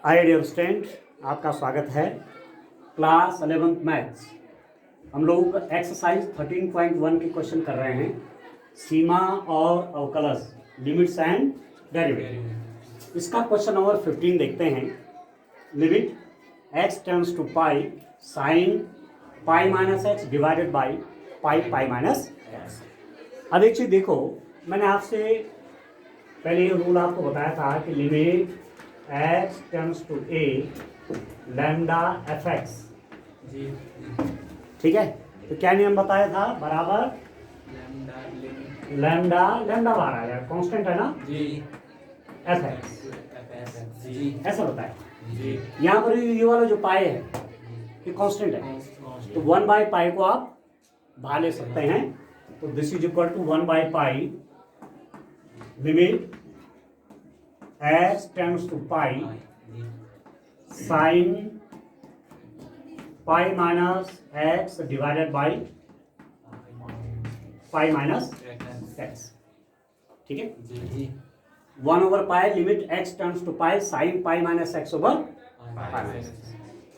Hi dear student, आपका स्वागत है क्लास 11th मैथ्स। हम लोग एक्सरसाइज 13.1 के क्वेश्चन कर रहे हैं, सीमा और अवकलज, लिमिट्स एंड डेरिवेटिव। इसका क्वेश्चन नंबर 15 देखते हैं। Limit x tends to pi sine pi minus x divided by pi pi minus x. अब एक चीज देखो, मैंने आपसे पहले ये रूल आपको बताया था कि limit x tends to a lambda f x, ठीक है। तो क्या नियम बताया था? बराबर लैम्डा लैम्डा बाहर आ जाएगा, कांस्टेंट है ना जी, एफ एक्स ऐसा बताया जी। यहाँ पर ये वाला जो पाई है ये कांस्टेंट है, तो 1 बाई पाई को आप बाहर ले सकते हैं। तो this is equal to 1 by pi limit x tends to pi sine pi minus x divided by pi minus x, ठीक है। 1 over pi limit x tends to pi sine pi minus x over pi.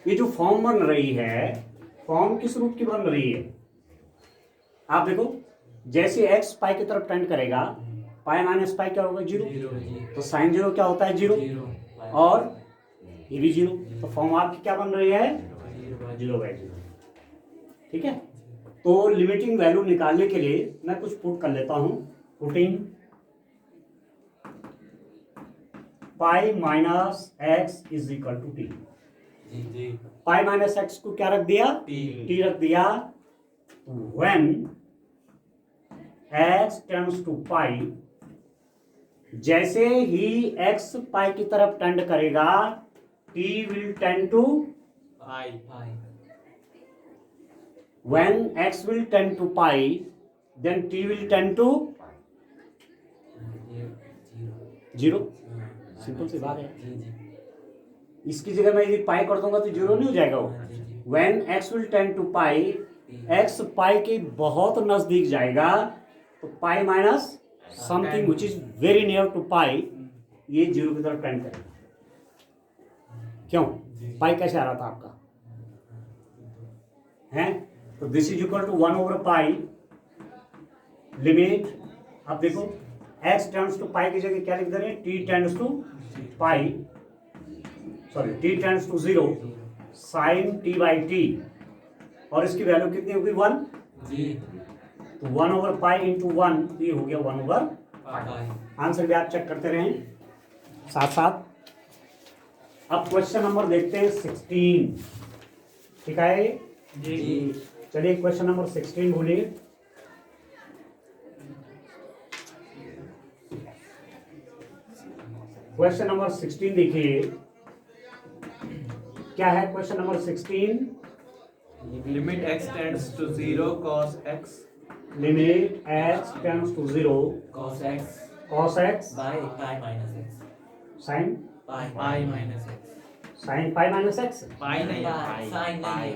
ये जो form बन रही है, form किस रूप की बन रही है? आप देखो, जैसे x पाई की तरफ टेंड करेगा, पाई माइनस पाई क्या होगा? जीरो। तो साइन जीरो क्या होता है? जीरो। और ये भी जीरो। तो फॉर्म आपकी क्या बन रही है? जीरो बाई जीरो, ठीक है। तो लिमिटिंग वैल्यू निकालने के लिए मैं कुछ पुट कर लेता हूं। Putting pi minus x is equal to T. Pi minus x को क्या रख दिया? टी रख दिया। When x tends to pi, जैसे ही x पाई की तरफ टेंड करेगा, t will tend to pi. When x will tend to pi, then t will tend to zero. Simple सी बात है। इसकी जगह मैं यदि पाई कर दूंगा तो जीरो नहीं हो जाएगा वो। When x will tend to pi, x pi के बहुत नजदीक जाएगा, तो pi minus something which is very near to pi, ये जीरो की तरफ टेंड करेगा। क्यों? पाई कैसे आ रहा था आपका? हैं? तो this is equal to 1 over pi limit, अब देखो x टेंड्स टू पाई की जगह क्या लिख दे रहे हैं? t tends to pi, sorry t tends to 0 sine t by t, और इसकी वैल्यू कितनी होगी? 1 जी। तो 1 ओवर पाई इंटू 1, तो ये हो गया 1 ओवर पाई। आंसर भी आप चेक करते रहें साथ साथ। अब क्वेश्चन नंबर देखते हैं 16, ठीक है जी। चलिए क्वेश्चन नंबर 16 बोलिए। क्वेश्चन नंबर 16 देखिए, क्या है question number 16? Limit x tends to 0 cos x, limit x tends to 0 cos x by pi minus x sin pi minus x sin pi minus x, pi नहीं sin नहीं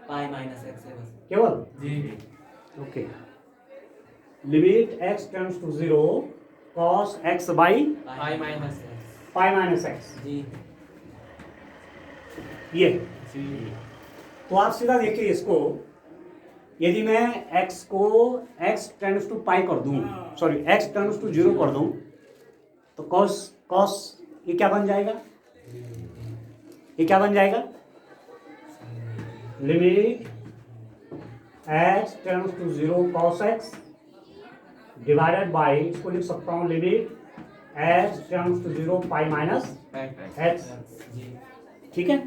pi minus x है बस केवल जी। Okay. Limit x tends to 0 cos x by pi minus x pi minus x, जी ये। तो आप सीधा देखिए इसको, यदि मैं x को x टेंड्स टू पाई कर दूं, सॉरी x टेंड्स टू 0 कर दूं, तो cos ये क्या बन जाएगा? ये क्या बन जाएगा? Limit x tends to 0 cos x divided by, इसको लिख सकता हूं limit x tends to 0 pi minus x, ठीक है।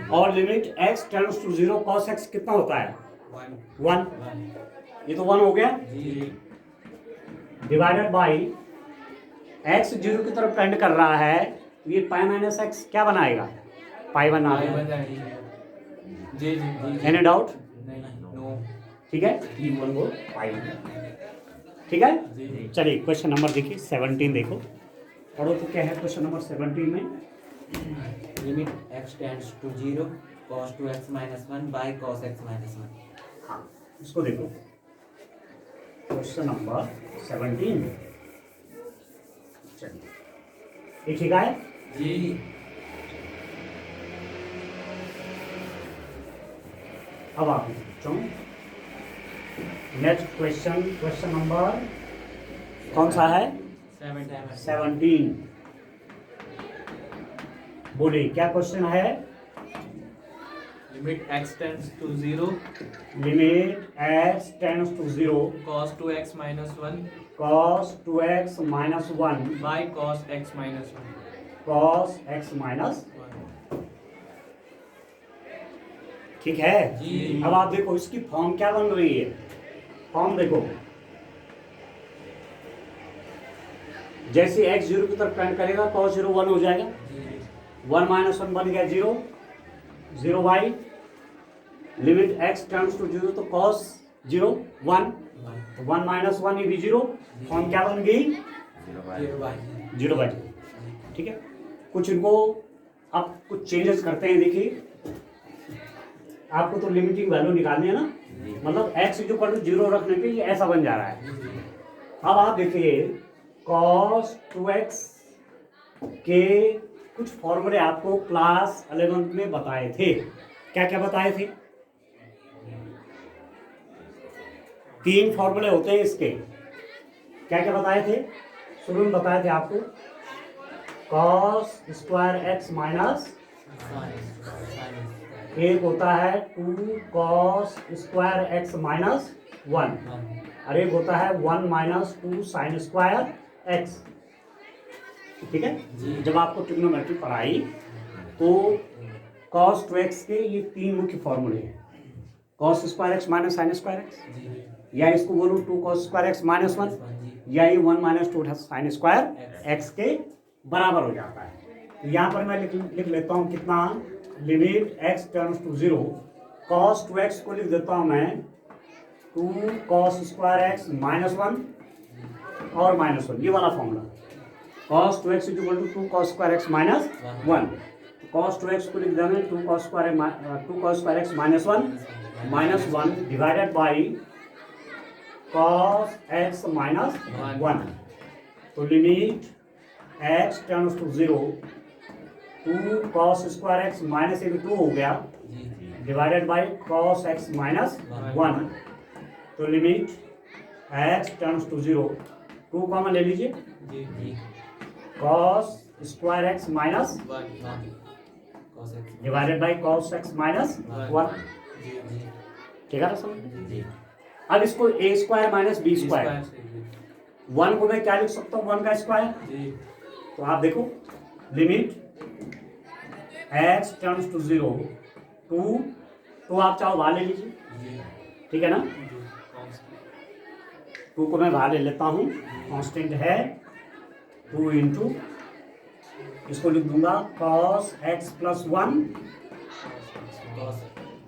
और limit x tends to 0 cos x कितना होता है? 1। ये तो 1 हो गया, डिवाइडेड बाई x 0 की तरफ टेंड कर रहा है, तो ये पाई माइनस एक्स क्या बनाएगा? पाई बनाएगा जी। Any doubt? नो। ठीक है, वो पाई, ठीक है। चलिए क्वेश्चन नंबर देखिए 17 देखो, पढ़ो तो क्या है क्वेश्चन नंबर 17 में? Limit x tends to 0 cos 2x minus 1 by cos x minus 1। हाँ, इसको देखो क्वेश्चन नंबर 17। चलिए ये ठीक है जी। अब आप बच्चों नेक्स्ट क्वेश्चन नंबर कौन सा है? 17। बोलिए क्या क्वेश्चन है? Limit x tends to 0 limit x tends to 0 cos 2x minus 1 cos 2x minus 1 by cos x minus 1 cos x minus 1। ठीक है जी। अब आप देखो इसकी फॉर्म क्या बन रही है। फॉर्म देखो जैसे x 0 की तरफ टेंड करेगा cos 0 1 हो जाएगा। 1 minus 1 बन गया 0 0 by limit x tends to 0 तो cos 0 1 1 minus 1 ये भी 0। फॉर्म क्या बन गई? 0 बाई 0। ठीक है कुछ इनको आप कुछ चेंजेस करते हैं। देखिए आपको तो लिमिटिंग वैल्यू निकालनी है ना, मतलब x इक्वल टू 0 रखने पे ये ऐसा बन जा रहा है। अब आप देखिए cos 2x के कुछ फॉर्मूले आपको क्लास 11th में बताए थे। क्या क्या बताए थे? 3 फॉर्मूले होते हैं इसके। क्या क्या बताए थे? शुरू में बताए थे आपको cos स्क्वायर x माइनस एक होता है 2 cos स्क्वायर x माइनस 1 और एक होता है 1 माइनस 2 साइन स्क्वायर x। ठीक है जब आपको ट्रिग्नोमेट्री पढ़ाई तो cos 2x के ये 3 मुख्य फॉर्मूले हैं। cos square x minus sign square x या इसको बोलूँ 2 cos स्क्वायर x माइनस 1 या ये 1 माइनस 2 साइन स्क्वायर x के बराबर हो जाता है। तो यहाँ पर मैं लिख लेता हूँ कितना limit x turns to 0 cos 2x को लिख देता हूँ मैं 2 cos स्क्वायर x माइनस 1 और माइनस 1 ये वाला formula cos 2x equal to 2 cos square x minus 1। cos 2x को लिख देंगे 2 cos square x minus 1 divided by cos x minus 1। तो limit x turns to 0 2 cos square x minus 2 हो गया divided by cos x minus 1। तो limit x turns to 0 2 common ले लीजिए cos square x minus divided by cos x minus 1। ठीक है ना समझ? अब इसको a square minus b square 1 को मैं क्या लिख सकता हूँ 1 का स्क्वायर। तो आप देखो लिमिट x टर्न्स टू 0 2 तो आप चाहो बाहर ले लीजिए। ठीक है ना 2 को मैं बाहर ले लेता हूँ कांस्टेंट है 2 इंटू इसको लिख दूंगा cos x plus 1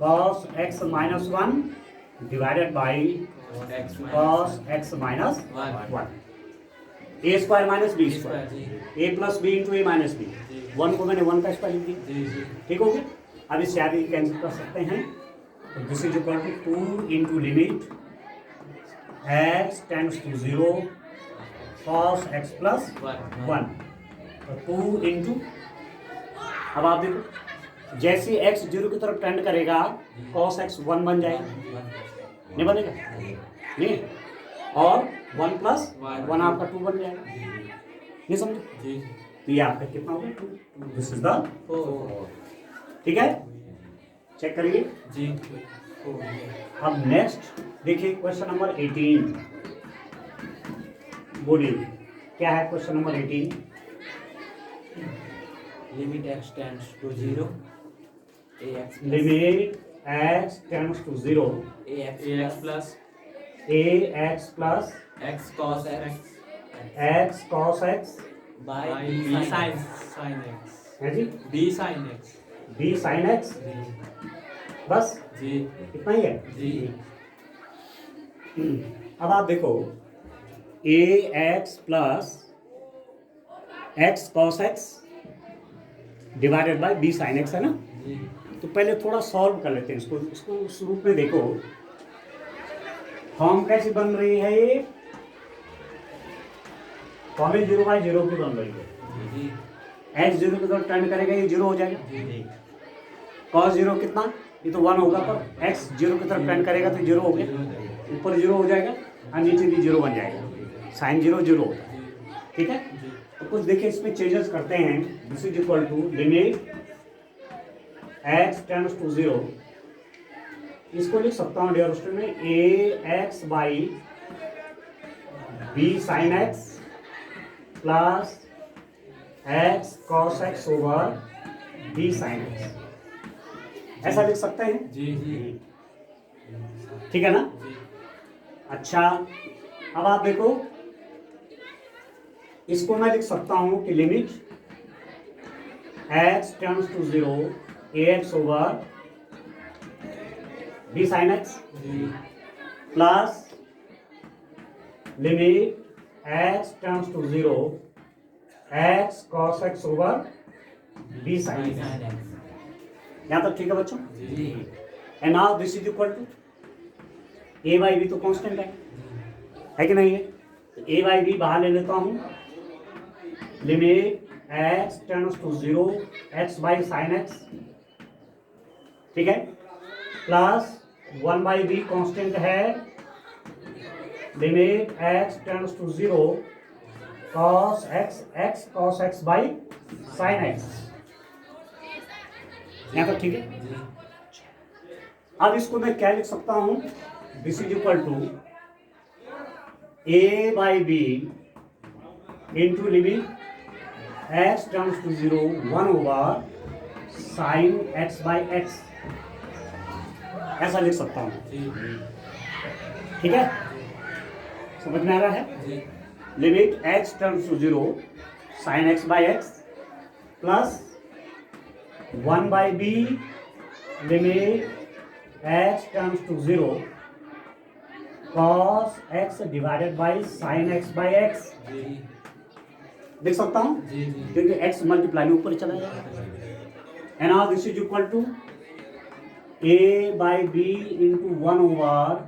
cos x minus 1 divided by cos x minus 1 a square minus b square a plus b into a minus b 1 को मैंने 1 का स्क्वायर लिख दिया। ठीक हो गया। अब इससे आगे कैंसिल कर सकते हैं तो this is equal to 2 into limit x tends to 0 cos x plus 1 तो 2 इंटू अब आप देखो जैसे x 0 की तरफ टेंड करेगा cos x 1 बन जाएगा। नहीं बनेगा? नहीं और 1 प्लस 1 आपका 2 बन जाएगा। नहीं समझे? तो ये आपका कितना होगा 2 दिस इज द 4। ठीक है चेक करिए जी। अब नेक्स्ट देखिए क्वेश्चन नंबर 18। बोलिए क्या है question number 18? Limit x tends to 0 ax limit x tends to 0 ax plus ax plus x cos x x cos x by b sin x है जी b sin x b sin x बस जी इतना ही है। जी। अब आप देखो ax plus x cos x divided by b sin x है ना। जी तो पहले थोड़ा सॉल्व कर लेते हैं इसको उस रूप में देखो फॉर्म कैसी बन रही है। ये फॉर्म 0/0 की बन रही है। जी x 0 की तरफ टर्न करेगा ये 0 हो जाएगा। जी cos 0 कितना ये तो 1 होगा, पर एक्स जीरो की तरफ टेंड करेगा तो जीरो हो गया, ऊपर जीरो हो जाएगा और नीचे भी जीरो बन जाएगा, साइन जीरो जीरो होता है। ठीक है, तो कुछ देखिए इसमें चेंजेस करते हैं। This is equal to limit x tends to zero, इसको लिख सकता हूँ डियर स्टूडेंट में A x by B sine x plus x cos x over B sine x, ऐसा लिख सकते हैं। जी जी ठीक है ना। अच्छा, अब आप देखो, इसको मैं लिख सकता हूं कि limit x tends to zero a x over B sine x plus limit x tends to zero x cos x over B sine x. यहाँ तक ठीक है बच्चों। And now this is equal to a by B तो constant है कि नहीं है, तो ए बाई बी बाहर ले लेता हूँ, limit x tends to zero x by sine x, ठीक है, प्लस 1 बाई बी कांस्टेंट है, limit x tends to zero cos x cos x by sine x. यहाँ तक ठीक है। अब इसको मैं क्या लिख सकता हूं, this is equal to a by B into limit x tends to zero 1 over sine x by x, ऐसा लिख सकता हूं। ठीक है, समझ में आ रहा है। Limit x tends to zero sine x by x plus 1 by b limit x tends to zero cos x divided by sine x by x, लिख सकता हूं क्योंकि एक्स मल्टीप्लाई में ऊपर चला जाएगा। And now this is equal to a by B into 1 over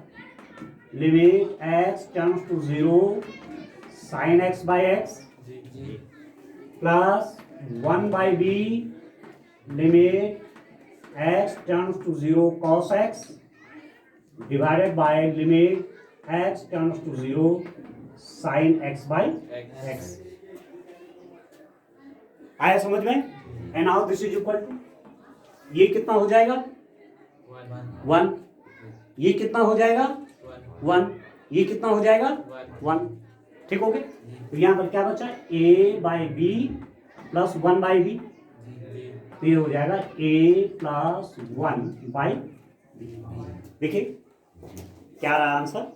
limit x tends to zero sine x by x plus 1 by b limit x tends to zero cos x divided by limit x tends to zero sine x by x. आया समझ में। And now this is equal to, ये कितना हो जाएगा 1, ये कितना हो जाएगा 1, ये कितना हो जाएगा 1, ठीक हो गया। तो यहाँ पर क्या बचा, A by B plus 1 by B, तो ये हो जाएगा ए प्लस 1 बाई बी। देखिए क्या रहा आंसर,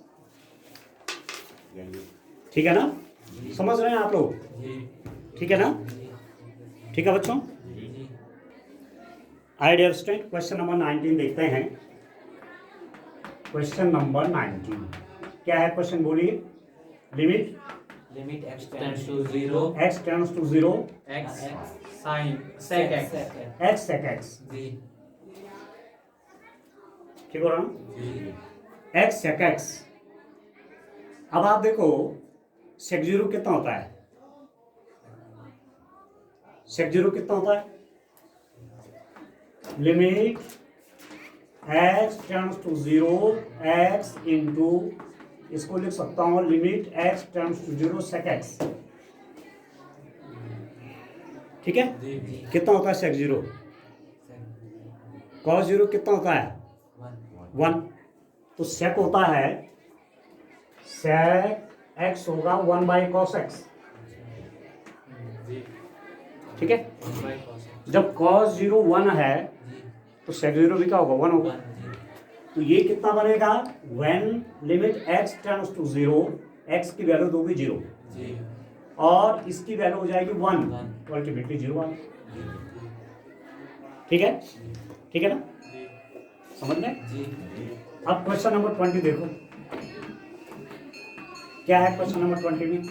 ठीक है ना, समझ रहे हैं आप लोग, ठीक है ना। ठीक है बच्चों, आई डियर स्टूडेंट, क्वेश्चन नंबर 19 देखते हैं। क्वेश्चन नंबर 19 क्या है, क्वेश्चन बोलिए। Limit x tends to zero x tends to zero x sine sec x x sec x, ठीक हो रहा ना, एक्स सेक एक्स। अब आप देखो सेक जीरो कितना होता है, सेक जीरो कितना होता है, limit x tends to zero x into, इसको लिख सकता हूं limit x tends to zero sec x, ठीक है। कितना होता है सेक जीरो, कॉस जीरो कितना होता है 1, तो सेक होता है, सेक एक्स होगा 1 बाई कॉस एक्स, ठीक है। जब कॉस जीरो 1 है तो सेक जीरो भी क्या होगा 1 होगा, तो ये कितना बनेगा, when limit x tends to zero, x की वैल्यू दोगे 0 और इसकी वैल्यू हो जाएगी 1, तो अल्टीमेटली 0 आ, ठीक है, ठीक है ना, समझ में। अब क्वेश्चन नंबर 20 देखो क्या है क्वेश्चन नंबर 20 में,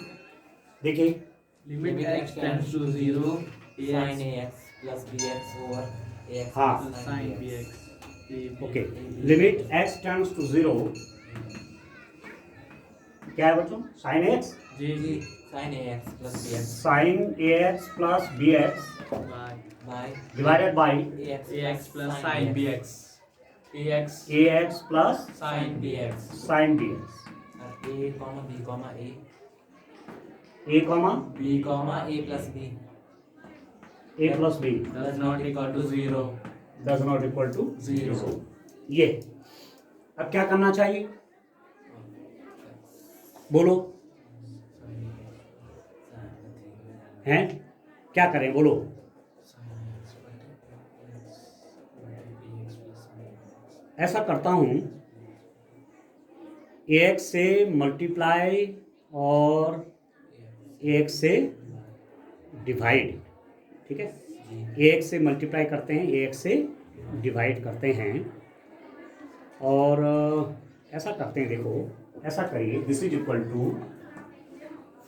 देखिए। Limit x tends to zero sine A x plus B x over A x हाँ। Sine B x, okay, limit x tends to zero, क्या है बच्चों, साइन एक्स जी sine A x plus B x sine A x plus B x by by divided by A x plus sine B x, ax plus sin bx sine bx, A comma B comma A, a comma B comma A plus B a प्लस b does not equal to 0. Does not equal to Zero. ये अब क्या करना चाहिए बोलो, हैं क्या करें बोलो। ऐसा करता हूँ ax से मल्टीप्लाई और ax से डिवाइड, ठीक है, ax से मल्टीप्लाई करते हैं, ax से डिवाइड करते हैं और ऐसा करते हैं, देखो ऐसा करिए, this is equal to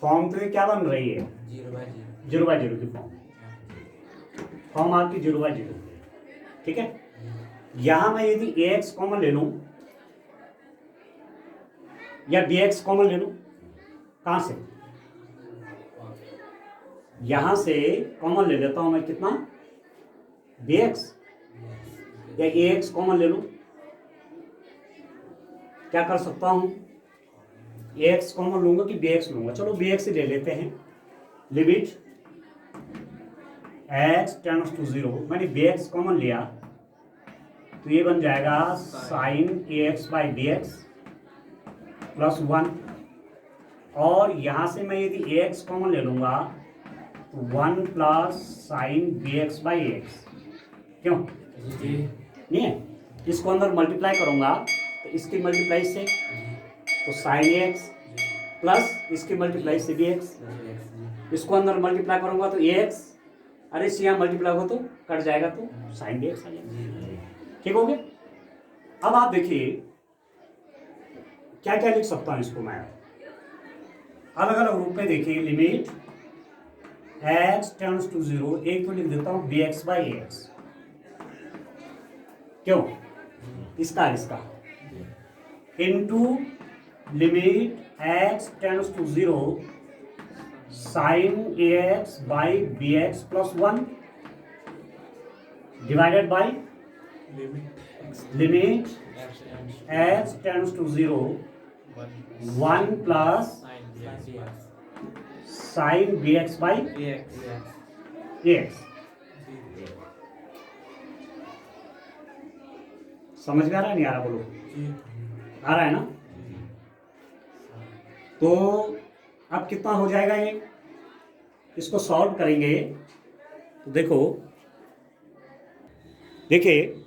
form तो ये क्या बन रही है 0 by 0 0 की फॉर्म आपकी 0 by 0, ठीक है। यहाँ मैं यदि ax कॉमन ले लूँ या bx कॉमन ले लूँ, कहाँ से, यहाँ से कॉमन ले लेता हूँ मैं, कितना bx, या ax कॉमन ले लूँ, क्या कर सकता हूँ, ax कॉमन लूंगा कि bx लूंगा, चलो bx ही ले लेते हैं। लिमिट x टेंड्स टू 0, मैंने bx कॉमन लिया तो ये बन जाएगा sine ax by dx plus 1, और यहाँ से मैं यदि ax कॉमन ले लूंगा तो 1 plus sine bx by x, क्यों नहीं है, इसको अंदर मल्टीप्लाई करूंगा तो इसकी मल्टीप्लाई से तो साइन ax प्लस इसकी मल्टीप्लाई से bx, इसको अंदर मल्टीप्लाई करूंगा तो ax, अरे से यहाँ मल्टीप्लाई हो तो कट जाएगा तो साइन bx आ जाएगा, ठीक हो गया। अब आप देखिए क्या क्या लिख सकता हूँ इसको मैं, अलग अलग रूप में देखिए, लिमिट x टेंड्स टू 0, एक तो लिख देता हूँ bx बाई ax, क्यों, इसका into limit x tends to 0 sine ax by bx plus 1 divided by limit x tends to 0 1 plus sine bx by ax। समझ में आ रहा है नहीं आ रहा बोलो, आ रहा है ना। तो अब कितना हो जाएगा ये, इसको सॉल्व करेंगे तो देखो, देखिए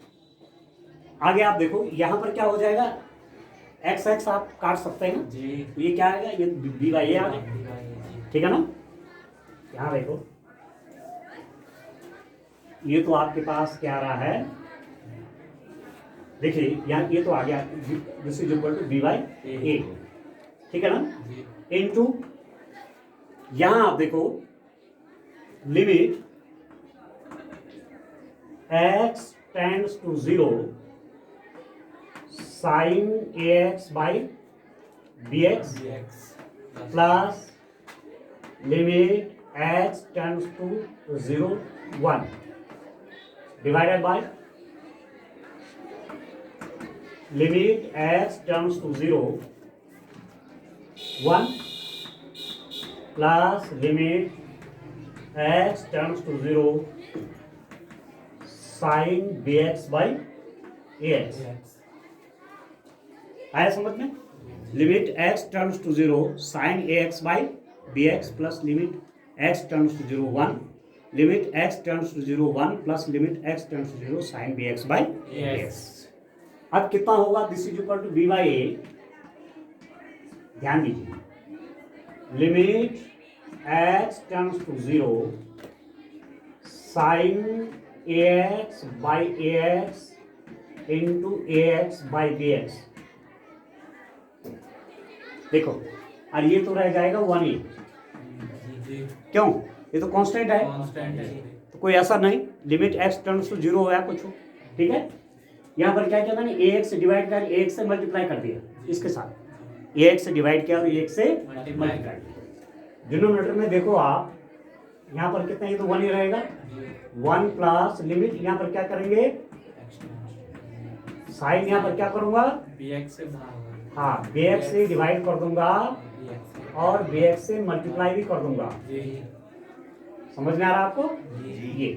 आगे आप देखो यहाँ पर क्या हो जाएगा, एक्स एक्स आप काट सकते हैं ना, तो ये क्या आएगा, ये बी बाई ए आ गया, ठीक है ना। यहाँ देखो ये तो आपके पास क्या आ रहा है, देखिए यहाँ ये तो आ गया, this is equal to B by A, ठीक है ना, इनटू यहां आप देखो limit x tends to 0 sine ax by bx plus limit x tends to 0 1 divided by limit x tends to 0 1 plus limit x tends to 0 sine bx by ax, आया समझ में। Limit x tends to 0 sine ax by bx plus limit x tends to 0 1 limit x tends to 0 1 plus limit x tends to 0 sine bx by ax। अब कितना होगा, this is equal to B by A, ध्यान दीजिए, limit x tends to 0 sine ax by ax into ax by bx, देखो और ये तो रह जाएगा 1 ए, क्यों, ये तो कांस्टेंट है, तो कोई ऐसा नहीं, लिमिट x टेंड्स टू 0 होया कुछ हो, ठीक है। यहाँ पर क्या किया मैंने, ax से डिवाइड कर ax से मल्टीप्लाई कर दिया, इसके साथ ax से डिवाइड किया और ax से मल्टीप्लाई किया। डिनोमिनेटर में देखो आप, यहाँ पर कितना, ये तो 1 ही रहेगा, 1 प्लस लिमिट यहाँ पर क्या करेंगे साइन यहाँ पर क्या करूंगा, bx से भाग हाँ bx से डिवाइड कर दूंगा bx और bx से मल्टीप्लाई भी कर दूंगा। जी समझ में आ रहा है आपको? जी ये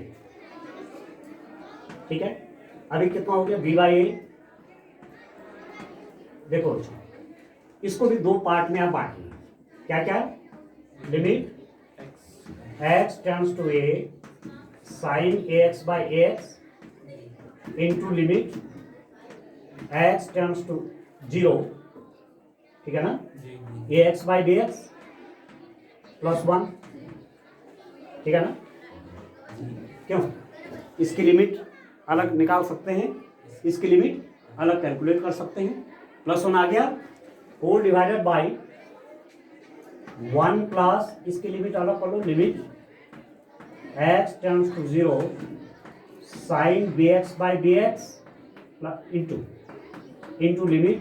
ठीक है। अभी कितना हो गया b बाई ए। देखो इसको भी दो पार्ट में आप बांटिए। क्या क्या? Limit x x tends to a sine ax by ax into limit x tends to 0, ठीक है ना, जी ax बाई bx प्लस 1, ठीक है ना। क्यों? इसकी लिमिट अलग निकाल सकते हैं, इसकी लिमिट अलग कैलकुलेट कर सकते हैं। प्लस 1 आ गया, होल डिवाइडेड बाई 1 प्लस इसकी लिमिट अलग कर लो, limit x tends to 0 sine bx by bx into limit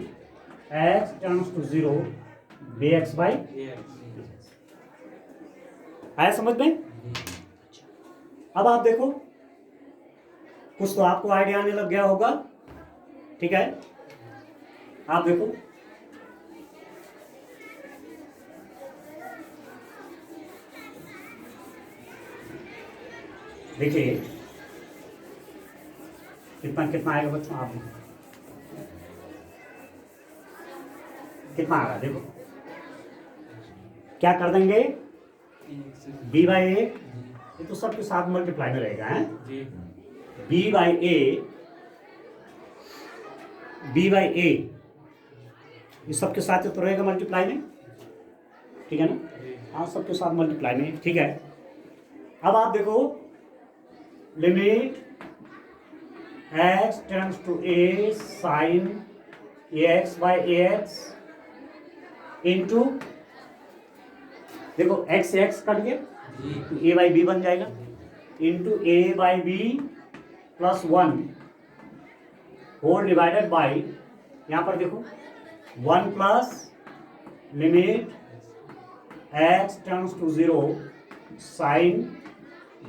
x tends to 0 bx by. आया समझ में? अब आप देखो, कुछ तो आपको आइडिया आने लग गया होगा, ठीक है। आप देखो देखिए कितना कितना आएगा बच्चों, आप देखो कितना आ रहा है। देखो क्या कर देंगे, b बाई ए, ये तो सबके साथ मल्टीप्लाई में रहेगा है, जी b by A, b by A ये सबके साथ तो रहेगा मल्टीप्लाई में, ठीक है ना। हाँ सबके साथ मल्टीप्लाई में, ठीक है। अब आप देखो limit x tends to a sine ax by ax into, देखो x से x कट गया तो a बाई बी बन जाएगा, into a by B plus 1 whole divided by, यहाँ पर देखो 1 plus limit x tends to 0 sine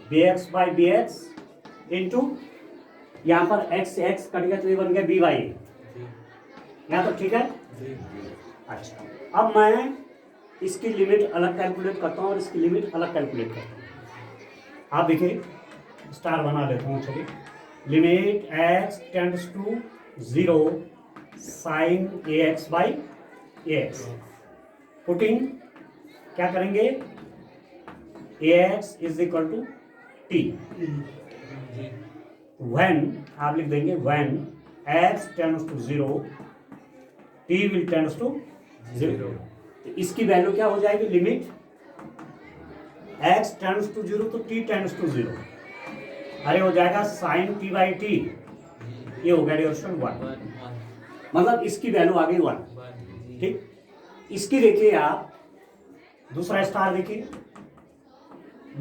bx by bx into, यहाँ पर x से x कट गया तो ये बन गया b बाई ए। यहाँ तक ठीक है? अच्छा, अब मैं इसकी लिमिट अलग कैलकुलेट करता हूँ और इसकी लिमिट अलग कैलकुलेट करता हूँ। आप देखिए स्टार बना लेता हूँ, चलिए। Limit x tends to 0 sine ax by ax putting क्या करेंगे, ax is equal to t, when आप लिख देंगे when x tends to 0 t will tends to 0। तो इसकी वैल्यू क्या हो जाएगी, लिमिट x टेंड्स टू 0 तो t टेंड्स टू 0, अरे हो जाएगा साइन t बाई टी, ये हो गया डिविजन 1, मतलब इसकी वैल्यू आ गई 1, ठीक। इसकी देखिए आप दूसरा स्टार देखिए,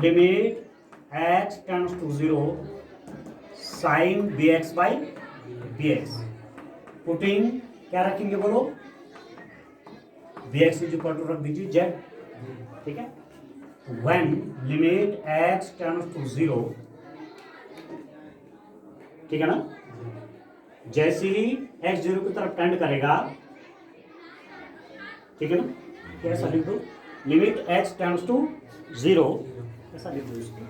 limit x tends to 0 sine bx by bx putting क्या रखेंगे बोलो, bx इज इक्वल टू रख दीजिए z, ठीक है। When limit x tends to 0, ठीक है ना, जैसे ही x 0 की तरफ टेंड करेगा, ठीक है ना, कैसा लिख दो, लिमिट x टेंड्स टू 0, ऐसा लिख दो इसको,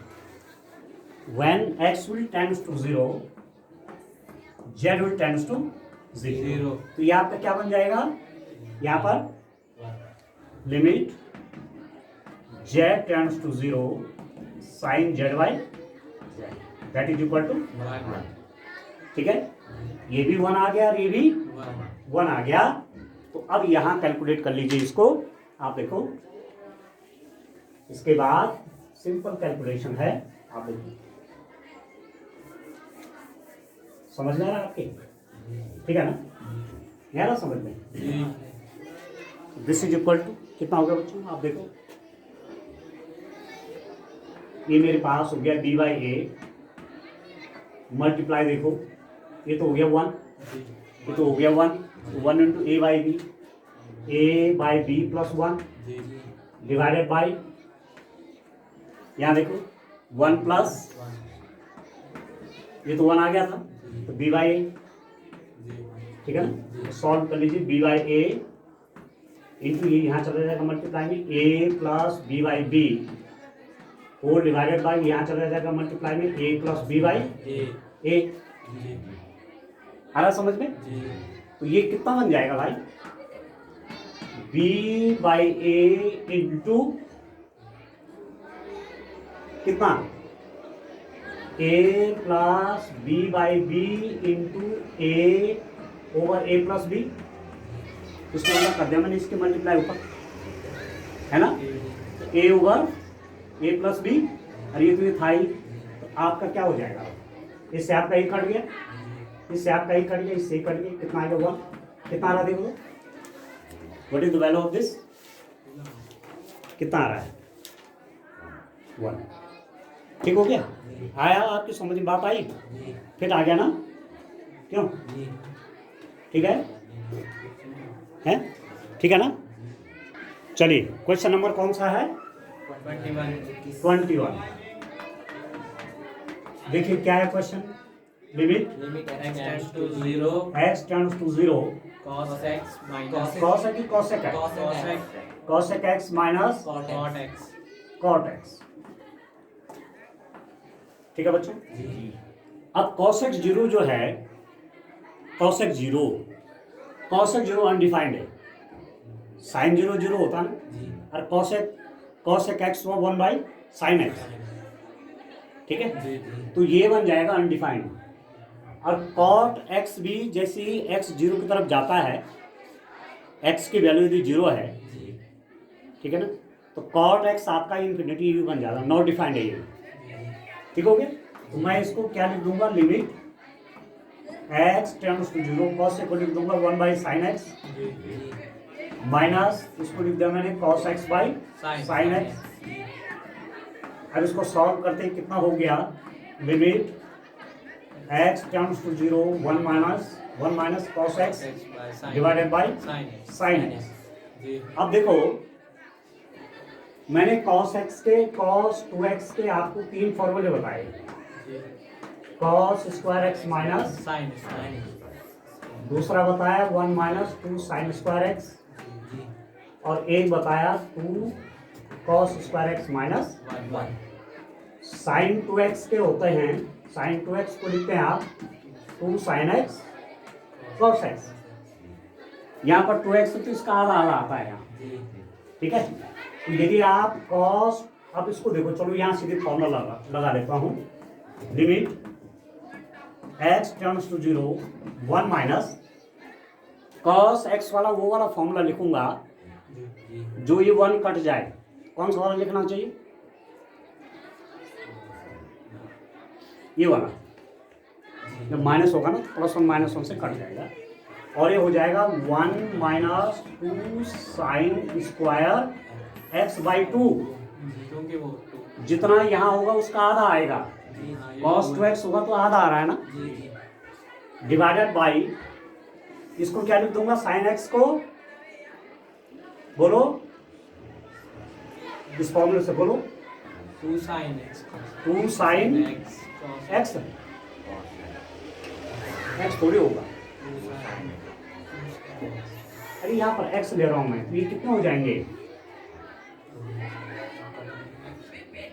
when x will tends to 0 z will tends to 0। तो ये आपका क्या बन जाएगा, यहाँ पर limit z tends to 0 sine z by that is equal to 1, ठीक है। ये भी 1 आ गया और ये भी 1 आ गया। तो अब यहाँ कैलकुलेट कर लीजिए इसको, आप देखो इसके बाद सिंपल कैलकुलेशन है, आप देखिए समझ में आ रहा है आपके, ठीक है ना, नहीं आ रहा समझ में। दिस इज इक्वल टू कितना होगा बच्चों, आप देखो ये मेरे पास हो गया b बाई ए मल्टीप्लाई, देखो ये तो हो गया 1, ये तो हो गया 1 into a by B plus 1 divided by, यहाँ देखो 1 प्लस, ये तो 1 आ गया था तो b बाई ठीक है ना। सॉल्व कर लीजिए बी बाई ए इंटू ये यहाँ चला जाएगा मल्टीप्लाई में ए प्लस बी बाई बी और डिवाइडेड बाई यहाँ चला जाएगा मल्टीप्लाई में ए प्लस बी बाई ए। आ रहा समझ में? तो ये कितना बन जाएगा भाई? बी बाई ए इंटू कितना A plus B by B into A over A plus B. इसको मतलब कर दिया मैंने इसके मल्टीप्लाई ऊपर, है ना। ए ओवर ए प्लस बी और ये तो ये था ही, तो आपका क्या हो जाएगा? इससे आपका ए कट गया, इससे आपका ए कट गया, इससे ए कट गया, कितना आएगा? 1। कितना आ रहा देखो, what is the value of this? कितना आ रहा है? 1। ठीक हो गया? आया आपकी समझ में बात आई? फिर आ गया ना? क्यों? ठीक है? हैं? ठीक है ना? चलिए क्वेश्चन नंबर कौन सा है? 21। देखिए क्या है question. Limit x tends to 0 x tends to 0 cos x minus cosec की cosec x cosec x minus cot x। cot x। ठीक है बच्चों। अब cosec 0 जो है, cosec 0 अनडिफाइंड है। sin 0 0 होता ना, और cosec x 1 by sin x। ठीक है, तो ये बन जाएगा अनडिफाइंड। और cot x भी जैसे ही x 0 की तरफ जाता है, x की वैल्यू यदि 0 है, ठीक है ना, तो cot x आपका इन्फिनिटी भी बन जाएगा, नॉट डिफाइंड है ये। ठीक हो गया? तो मैं इसको क्या लिख दूंगा? Limit x tends to 0 cos को लिख दूंगा 1 बाई साइन एक्स माइनस इसको लिख दिया मैंने cos x by sine x. अब इसको सॉल्व करते ही कितना हो गया? Limit x tends to 0 1 minus cos x divided by sine x। अब देखो मैंने cos x के cos 2x के आपको 3 फॉर्मूले बताए। cos square x minus sin दूसरा बताया 1 माइनस 2 साइन स्क्वायर x और एक बताया 2 cos square x minus 1। Sine 2x के होते हैं, साइन 2x को लिखते हैं आप 2 साइन x cos x। यहाँ पर 2x तो इसका आधा आता है यहाँ। ठीक है, तो यदि आप cos, अब इसको देखो, चलो यहाँ सीधे फॉर्मूला लगा लेता हूँ। Limit x tends to 0 1 minus cos x वाला वो वाला फॉर्मूला लिखूंगा जो ये 1 कट जाए। कौन सा वाला लिखना चाहिए? ये वाला। जब माइनस होगा ना तो +1 -1 से कट जाएगा और ये हो जाएगा 1 minus 2 sine square x by 2। क्योंकि वो जितना यहाँ होगा उसका आधा आएगा। cos 2x होगा तो आधा आ रहा है ना, डिवाइडेड बाई इसको क्या लिख दूंगा? साइन x को बोलो, इस फॉर्मूले से बोलो 2 sin x 2 sine x cos x थोड़ी होगा। 2 sin अरे यहाँ पर x ले रहा हूँ मैं, तो ये कितने हो जाएंगे?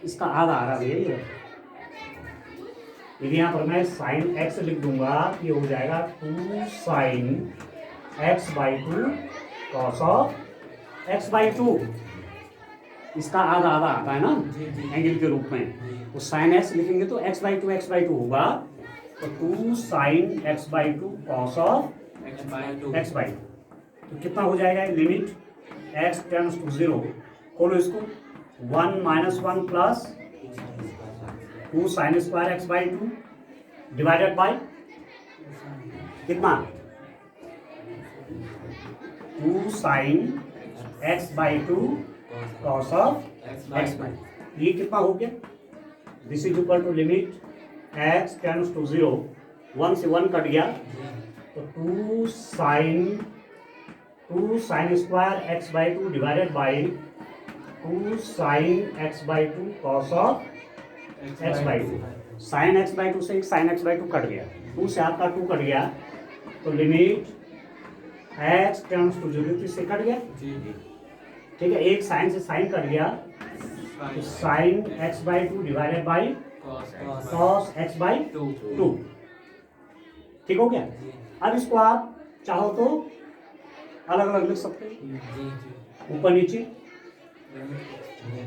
इसका आधा आ रहा है ये। यदि यहाँ पर मैं साइन x लिख दूंगा ये हो जाएगा 2 sine x by 2 cos of x by 2। इसका आधा आधा आता है ना एंगल के रूप में, तो साइन x लिखेंगे तो x बाई 2 होगा, तो 2 sine x by 2 cos of x by 2। तो कितना हो जाएगा? लिमिट x टेंड्स टू 0, खोलो इसको, 1 minus 1 plus 2 sine square x by 2 divided by कितना? 2 sine x by 2 cos of x by. ये कितना हो गया? This is equal to limit x tends to 0, 1 से 1 कट गया, तो 2 sine square x by 2 divided by 2 sine x by 2 cos of x by 2। Sine x by 2 से एक sign x by 2 cut गया, 2 से आपका 2 कट गया, तो लिमिट x टेंड्स टू 0 तो इससे कट गया, जी ठीक है। एक साइन से साइन कट गया तो sign x/2 divided by cos x/2, ठीक हो गया। अब इसको आप चाहो तो अलग अलग लिख सकते हो, ऊपर नीचे,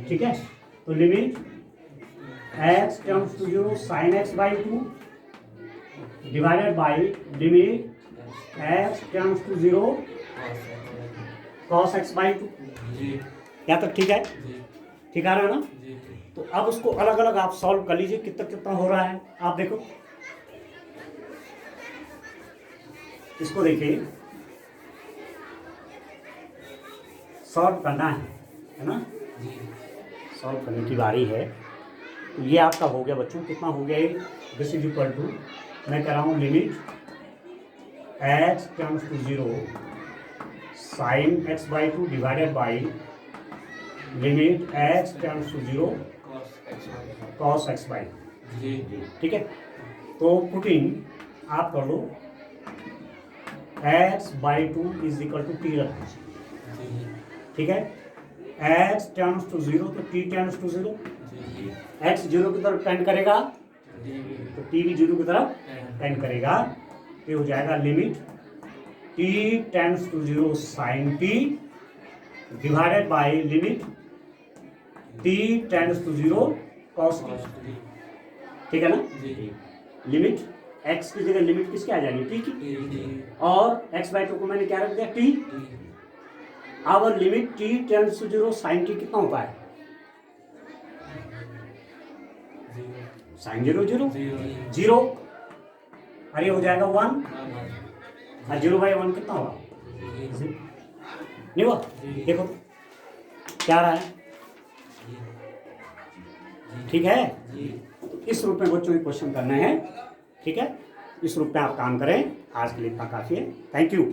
ठीक है। तो limit x tends to 0 sine x/2 divided by limit x tends to 0 cos x/2। यहाँ तक ठीक है, ठीक आ रहा है ना। तो अब उसको अलग अलग आप सॉल्व कर लीजिए, कितना कितना हो रहा है आप देखो। इसको देखिए, सॉल्व करना है ना, सॉल्व करने की बारी है। तो ये आपका हो गया बच्चों, कितना हो गया ये, दिस इज इक्वल टू, मैं कह रहा हूँ limit x tends to 0 sine x/2 divided by limit x tends to 0 cos x/2, ठीक है। तो पुटिंग आप कर लो x/2 is equal to t रख दीजिए, ठीक है। x टेंड्स टू 0 तो t टेंड्स टू 0, x 0 की तरफ टेंड करेगा तो t भी 0 की तरफ टेंड करेगा। ये हो जाएगा limit t tends to 0 sine t divided by limit t tends to 0 cos t, ठीक है ना। लिमिट x की जगह लिमिट किसकी आ जाएगी, t की, और x/2 को मैंने क्या रख दिया, t। अब limit t tends to 0 sine t कितना होता है, साइन 0 0, और ये हो जाएगा 1, और 0/1 कितना होगा, नहीं हुआ। देखो क्या रहा है, ठीक है। तो इस रूप में बच्चों को क्वेश्चन करना है, ठीक है। इस रूप में आप काम करें। आज के लिए इतना काफी है, थैंक यू।